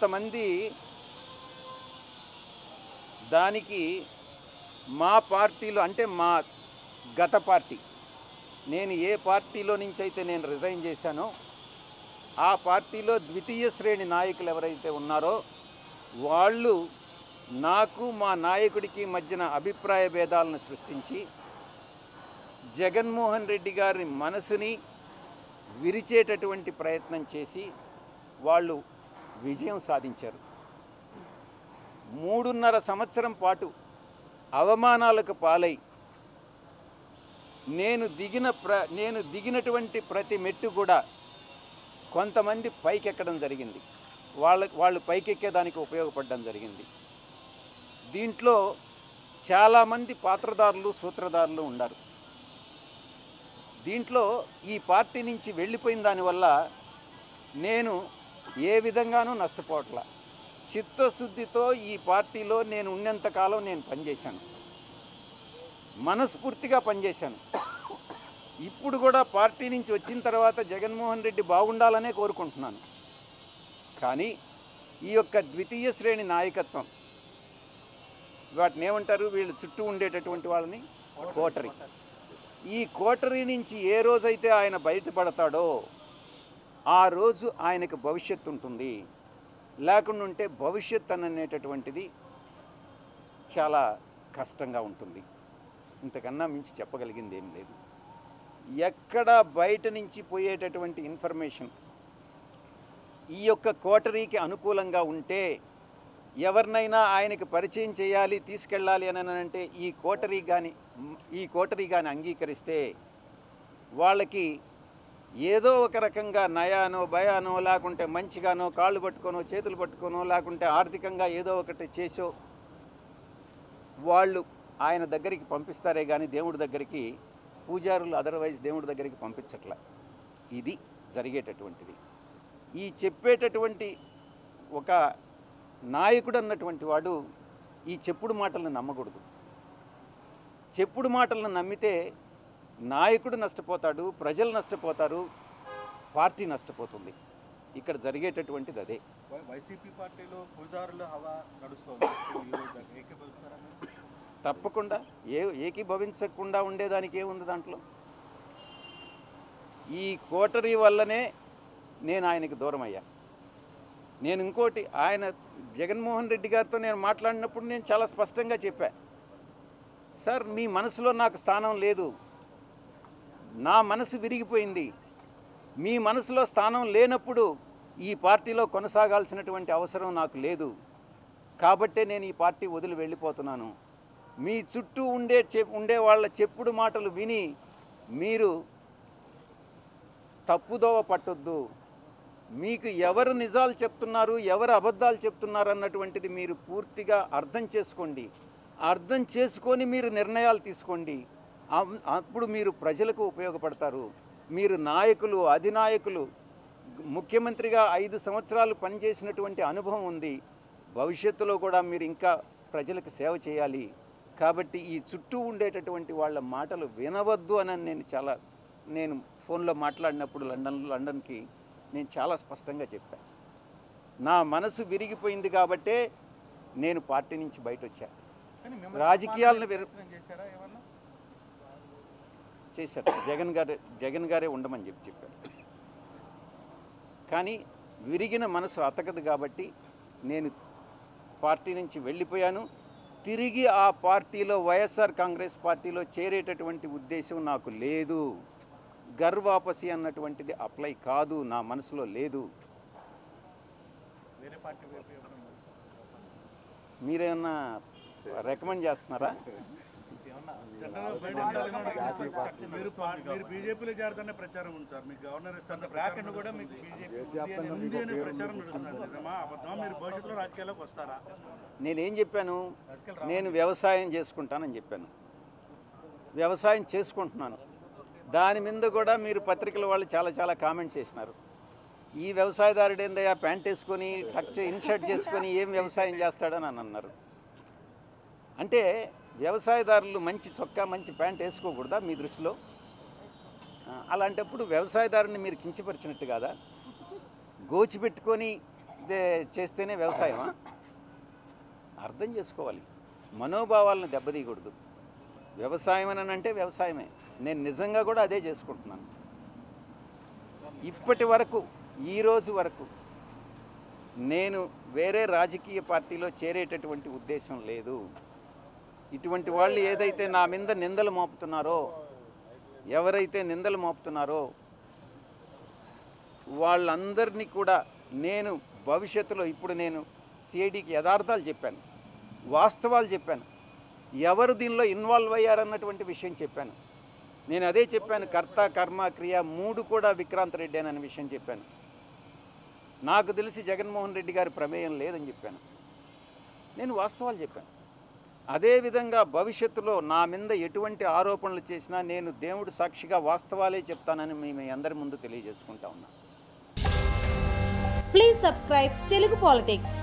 కొంతమంది దానికి మా పార్టీలో అంటే మా గత పార్టీ నేను ఏ పార్టీలో నుంచి అయితే నేను రిజైన్ చేశానో ఆ పార్టీలో ద్వితీయ శ్రేణి నాయకులు ఎవరైతే ఉన్నారో వాళ్ళు నాకు మా నాయకుడికి మధ్యన అభిప్రాయ భేదాలను సృష్టించి జగన్మోహన్ రెడ్డి గారి మనసుని విరిచేటటువంటి ప్రయత్నం చేసి వాళ్ళు విజయం సాధించారు. 3.5 సంవత్సరం పాటు అవమానాలకు పాలై నేను దిగినటువంటి ప్రతి మెట్టు కూడా కొంతమంది పైకెక్కడం జరిగింది. వాళ్ళు పైకెక్కేదానికి ఉపయోగపడడం జరిగింది. దీంట్లో చాలామంది పాత్రదారులు సూత్రధారులు ఉన్నారు. దీంట్లో ఈ పార్టీ నుంచి వెళ్ళిపోయిన దానివల్ల నేను ఏ విధంగానూ నష్టపోవట్లా. చిత్తశుద్ధితో ఈ పార్టీలో నేను ఉన్నంతకాలం నేను పనిచేశాను, మనస్ఫూర్తిగా పనిచేశాను. ఇప్పుడు కూడా పార్టీ నుంచి వచ్చిన తర్వాత జగన్మోహన్ రెడ్డి బాగుండాలనే కోరుకుంటున్నాను. కానీ ఈ యొక్క ద్వితీయ శ్రేణి నాయకత్వం వాటిని ఏమంటారు, వీళ్ళు చుట్టూ ఉండేటటువంటి వాళ్ళని కోటరీ. ఈ కోటరీ నుంచి ఏ రోజైతే ఆయన బయటపడతాడో ఆ రోజు ఆయనకు భవిష్యత్తు ఉంటుంది. లేకుండా ఉంటే భవిష్యత్ అనేటటువంటిది చాలా కష్టంగా ఉంటుంది. ఇంతకన్నా మించి చెప్పగలిగింది ఏం లేదు. ఎక్కడ బయట నుంచి పోయేటటువంటి ఇన్ఫర్మేషన్ ఈ యొక్క కోటరీకి అనుకూలంగా ఉంటే ఎవరినైనా ఆయనకి పరిచయం చేయాలి తీసుకెళ్ళాలి అని అంటే ఈ కోటరీ కానీ అంగీకరిస్తే వాళ్ళకి ఏదో ఒక రకంగా నయానో భయానో లేకుంటే మంచిగానో కాళ్ళు పట్టుకోనో చేతులు పట్టుకోనో లేకుంటే ఆర్థికంగా ఏదో ఒకటి చేసో వాళ్ళు ఆయన దగ్గరికి పంపిస్తారే కానీ దేవుడి దగ్గరికి పూజారులు అదర్వైజ్ దేవుడి దగ్గరికి పంపించట్ల. ఇది జరిగేటటువంటిది. ఈ చెప్పేటటువంటి ఒక నాయకుడు అన్నటువంటి వాడు ఈ చెప్పుడు మాటలను నమ్మకూడదు. చెప్పుడు మాటలను నమ్మితే నాయకుడు నష్టపోతాడు, ప్రజలు నష్టపోతారు, పార్టీ నష్టపోతుంది. ఇక్కడ జరిగేటటువంటిది అదే. వైసీపీ పార్టీలో పూజారుల హవా నడుస్తుంది. తప్పకుండా ఏకీభవించకుండా ఉండేదానికి ఏముంది దాంట్లో. ఈ కోటరీ వల్లనే నేను ఆయనకి దూరం అయ్యా. నేను ఇంకోటి ఆయన జగన్మోహన్ రెడ్డి గారితో నేను మాట్లాడినప్పుడు నేను చాలా స్పష్టంగా చెప్పా, సార్ మీ మనసులో నాకు స్థానం లేదు, నా మనసు విరిగిపోయింది. మీ మనసులో స్థానం లేనప్పుడు ఈ పార్టీలో కొనసాగాల్సినటువంటి అవసరం నాకు లేదు. కాబట్టే నేను ఈ పార్టీ వదిలి వెళ్ళిపోతున్నాను. మీ చుట్టూ ఉండే వాళ్ళ చెప్పుడు మాటలు విని మీరు తప్పుదోవ పట్టొద్దు. మీకు ఎవరు నిజాలు చెప్తున్నారు, ఎవరు అబద్ధాలు చెప్తున్నారు అన్నటువంటిది మీరు పూర్తిగా అర్థం చేసుకోండి. అర్థం చేసుకొని మీరు నిర్ణయాలు తీసుకోండి. అప్పుడు మీరు ప్రజలకు ఉపయోగపడతారు. మీరు నాయకులు, అధినాయకులు, ముఖ్యమంత్రిగా 5 సంవత్సరాలు పనిచేసినటువంటి అనుభవం ఉంది. భవిష్యత్తులో కూడా మీరు ఇంకా ప్రజలకు సేవ చేయాలి. కాబట్టి ఈ చుట్టూ ఉండేటటువంటి వాళ్ళ మాటలు వినవద్దు అని నేను ఫోన్లో మాట్లాడినప్పుడు లండన్కి నేను చాలా స్పష్టంగా చెప్పాను. నా మనసు విరిగిపోయింది కాబట్టే నేను పార్టీ నుంచి బయట వచ్చా. రాజకీయాలను చేశారు. జగన్ గారే ఉండమని చెప్పారు. కానీ విరిగిన మనసు అతకదు కాబట్టి నేను పార్టీ నుంచి వెళ్ళిపోయాను. తిరిగి ఆ పార్టీలో వైఎస్ఆర్ కాంగ్రెస్ పార్టీలో చేరేటటువంటి ఉద్దేశం నాకు లేదు. గర్వాపసి అన్నటువంటిది అప్లై కాదు, నా మనసులో లేదు. మీరేమన్నా రికమెండ్ చేస్తున్నారా? మీరు బీజేపీలో చేరుతున్న ప్రచారం ఉంది సార్. మీకు గవర్నర్ ఇస్తున్న ప్రచారం కూడా మీకు ప్రచారం మీరు భవిష్యత్తులో రాజకీయాల్లోకి వస్తారా? నేనేం చెప్పాను, నేను వ్యవసాయం చేసుకుంటానని చెప్పాను. వ్యవసాయం చేసుకుంటున్నాను. దాని మీద కూడా మీరు పత్రికల వాళ్ళు చాలా కామెంట్స్ చేసినారు. ఈ వ్యవసాయదారుడు ఏందయ్యా ప్యాంట్ వేసుకొని ఇన్షర్ట్ చేసుకొని ఏం వ్యవసాయం చేస్తాడని అని అన్నారు. అంటే వ్యవసాయదారులు మంచి చొక్కా మంచి ప్యాంట్ వేసుకోకూడదా మీ దృష్టిలో? అలాంటప్పుడు వ్యవసాయదారుని మీరు కించపరిచినట్టు కాదా? గోచి పెట్టుకొని చేస్తేనే వ్యవసాయమా? అర్థం చేసుకోవాలి, మనోభావాలను దెబ్బతీయకూడదు. వ్యవసాయం అని అంటే వ్యవసాయమే. నేను నిజంగా కూడా అదే చేసుకుంటున్నాను. ఇప్పటి వరకు, ఈరోజు వరకు నేను వేరే రాజకీయ పార్టీలో చేరేటటువంటి ఉద్దేశం లేదు. ఇటువంటి వాళ్ళు ఏదైతే నా మీద నిందలు మోపుతున్నారో, ఎవరైతే నిందలు మోపుతున్నారో వాళ్ళందరినీ కూడా నేను భవిష్యత్తులో, ఇప్పుడు నేను సిఐడికి యథార్థాలు చెప్పాను, వాస్తవాలు చెప్పాను, ఎవరు దీనిలో ఇన్వాల్వ్ అయ్యారన్నటువంటి విషయం చెప్పాను. నేను అదే చెప్పాను, కర్త కర్మ క్రియ 3 కూడా విక్రాంత్ రెడ్డి అనే విషయం చెప్పాను. నాకు తెలిసి జగన్మోహన్ రెడ్డి గారి ప్రమేయం లేదని చెప్పాను. నేను వాస్తవాలు చెప్పాను. అదేవిధంగా భవిష్యత్తులో నా మీద ఎటువంటి ఆరోపణలు చేసినా నేను దేవుడు సాక్షిగా వాస్తవాలే చెప్తానని మీ అందరి ముందు తెలియజేసుకుంటా ఉన్నా. Please subscribe Telugu politics.